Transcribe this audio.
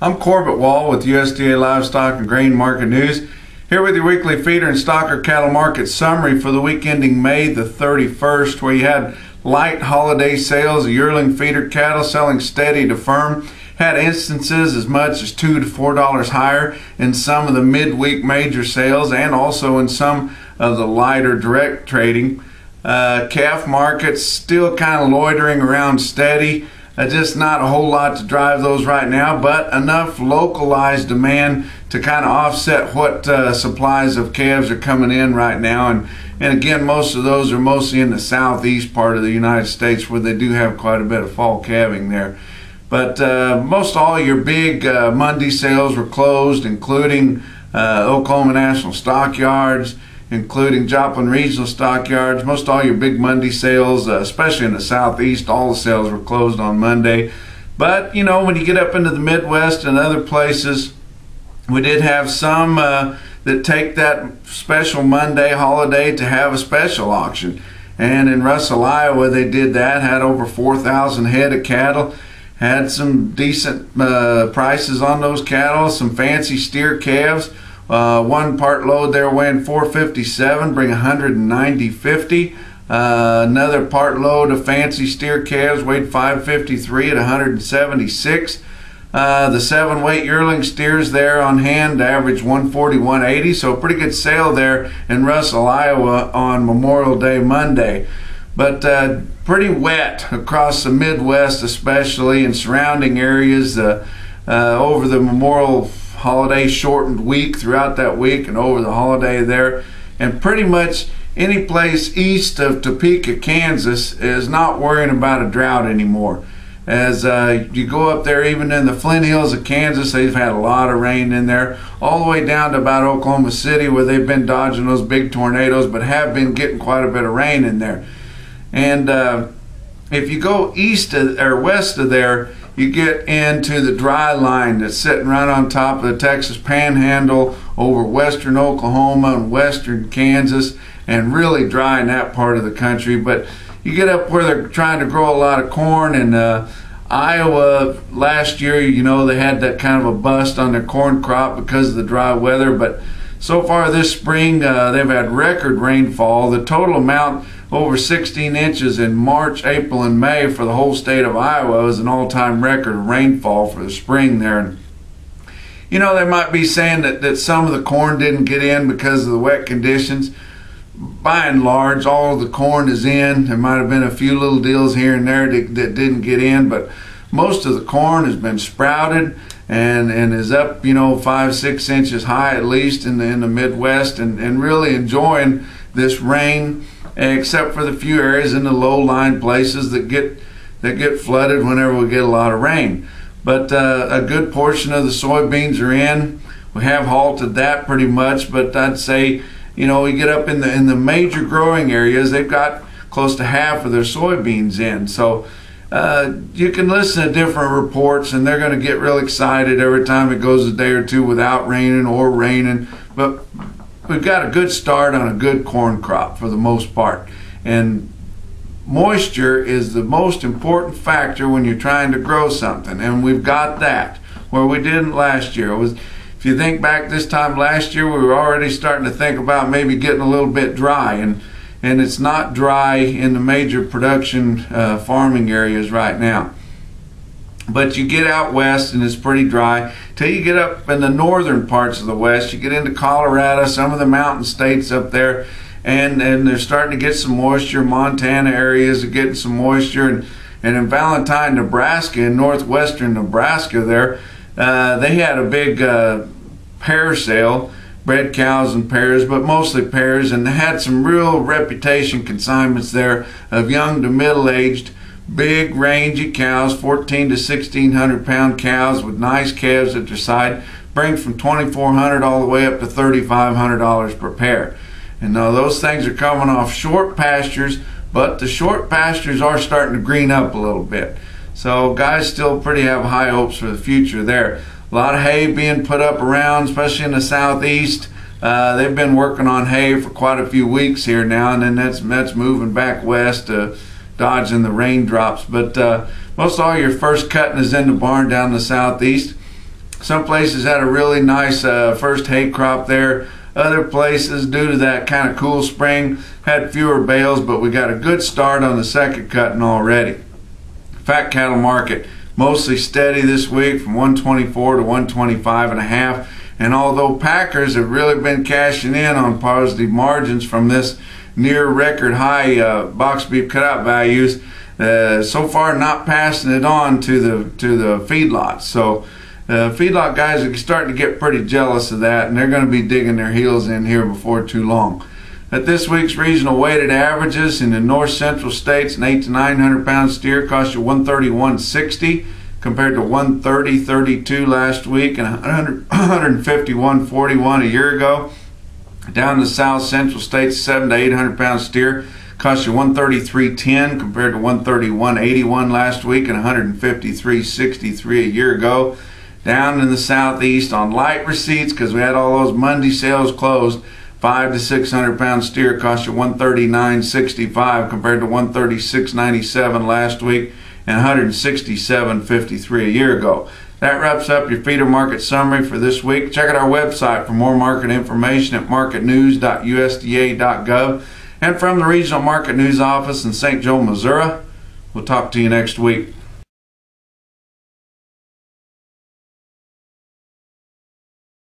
I'm Corbett Wall with USDA Livestock and Grain Market News, here with your weekly feeder and stocker cattle market summary for the week ending May the 31st, where you had light holiday sales of yearling feeder cattle selling steady to firm. Had instances as much as $2 to $4 higher in some of the midweek major sales and also in some of the lighter direct trading. Calf markets still kind of loitering around steady. Just not a whole lot to drive those right now, but enough localized demand to kind of offset what supplies of calves are coming in right now. And again, most of those are mostly in the southeast part of the United States, where they do have quite a bit of fall calving there. But most all your big Monday sales were closed, including Oklahoma National Stockyards, including Joplin Regional Stockyards. Most all your big Monday sales, especially in the southeast, all the sales were closed on Monday. But you know, when you get up into the Midwest and other places, we did have some that take that special Monday holiday to have a special auction. And in Russell, Iowa, they did that, had over 4,000 head of cattle, had some decent prices on those cattle, some fancy steer calves. One part load there weighing 457, bring 190.50. Another part load of fancy steer calves weighed 553 at 176. The 7-weight yearling steers there on hand average 141.80, so a pretty good sale there in Russell, Iowa on Memorial Day Monday. But pretty wet across the Midwest, especially in surrounding areas over the Memorial holiday shortened week, throughout that week and over the holiday there. And pretty much any place east of Topeka, Kansas is not worrying about a drought anymore. As you go up there, even in the Flint Hills of Kansas, they've had a lot of rain in there, all the way down to about Oklahoma City, where they've been dodging those big tornadoes, but have been getting quite a bit of rain in there. And if you go east of, or west of there, you get into the dry line that's sitting right on top of the Texas Panhandle over western Oklahoma and western Kansas, and really dry in that part of the country. But you get up where they're trying to grow a lot of corn. And Iowa last year, you know, they had that kind of a bust on their corn crop because of the dry weather. But so far this spring, they've had record rainfall. The total amount over 16 inches in March, April, and May for the whole state of Iowa is an all-time record of rainfall for the spring there. And you know, they might be saying that some of the corn didn't get in because of the wet conditions. By and large, all of the corn is in. There might have been a few little deals here and there that didn't get in, but most of the corn has been sprouted and is up, you know, 5-6 inches high at least in the Midwest, and really enjoying this rain, except for the few areas in the low-lying places that get flooded whenever we get a lot of rain. But a good portion of the soybeans are in. We have halted that pretty much, but I'd say, you know, we get up in the major growing areas, they've got close to half of their soybeans in. So you can listen to different reports, and they're going to get real excited every time it goes a day or two without raining or raining. But we've got a good start on a good corn crop for the most part. And moisture is the most important factor when you're trying to grow something, and we've got that where we didn't last year. If you think back this time last year, we were already starting to think about maybe getting a little bit dry, and it's not dry in the major production farming areas right now. But you get out west and it's pretty dry till you get up in the northern parts of the west. You get into Colorado, some of the mountain states up there, and they're starting to get some moisture. Montana areas are getting some moisture, and in Valentine, Nebraska, in northwestern Nebraska there, they had a big pear sale, bred cows and pears, but mostly pears, and they had some real reputation consignments there of young to middle-aged, big rangy cows, 1,400 to 1,600 pound cows with nice calves at their side, bring from $2,400 all the way up to $3,500 per pair. And now those things are coming off short pastures, but the short pastures are starting to green up a little bit. So guys still have high hopes for the future there. A lot of hay being put up around, especially in the southeast. They've been working on hay for quite a few weeks here now, and then that's moving back west, dodging the raindrops. But most all your first cutting is in the barn down in the southeast. Some places had a really nice first hay crop there. Other places, due to that kind of cool spring, had fewer bales, but we got a good start on the second cutting already. Fat cattle market mostly steady this week from 124 to 125.5. And although packers have really been cashing in on positive margins from this near record high box beef cutout values, so far not passing it on to the feedlots. So feedlot guys are starting to get pretty jealous of that, and they're going to be digging their heels in here before too long. At this week's regional weighted averages in the north central states, an 8 to 900 pound steer cost you $131.60 compared to $130.32 last week and $151.41 a year ago. Down in the south central states, 7 to 800 pound steer cost you $133.10 compared to $131.81 last week and $153.63 a year ago. Down in the southeast on light receipts, because we had all those Monday sales closed, 5 to 600 pound steer cost you $139.65 compared to $136.97 last week and $167.53 a year ago. That wraps up your feeder market summary for this week. Check out our website for more market information at marketnews.usda.gov. And from the Regional Market News Office in St. Joe, Missouri, we'll talk to you next week.